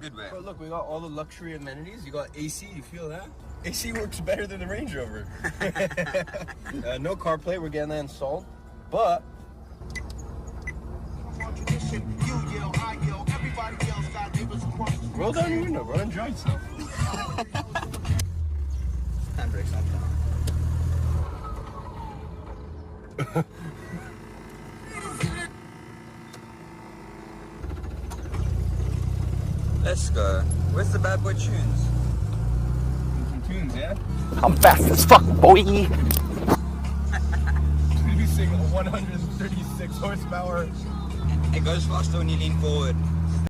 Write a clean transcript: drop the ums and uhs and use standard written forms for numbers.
good way. But look, we got all the luxury amenities. You got AC, you feel that? AC works better than the Range Rover. No CarPlay, we're getting that installed. But roll down your window, bro. Enjoy yourself. Handbrake's not down. Let's go. Where's the bad boy tunes? Some tunes, yeah? I'm fast as fuck, boy. Producing 136 horsepower. It goes faster when you lean forward.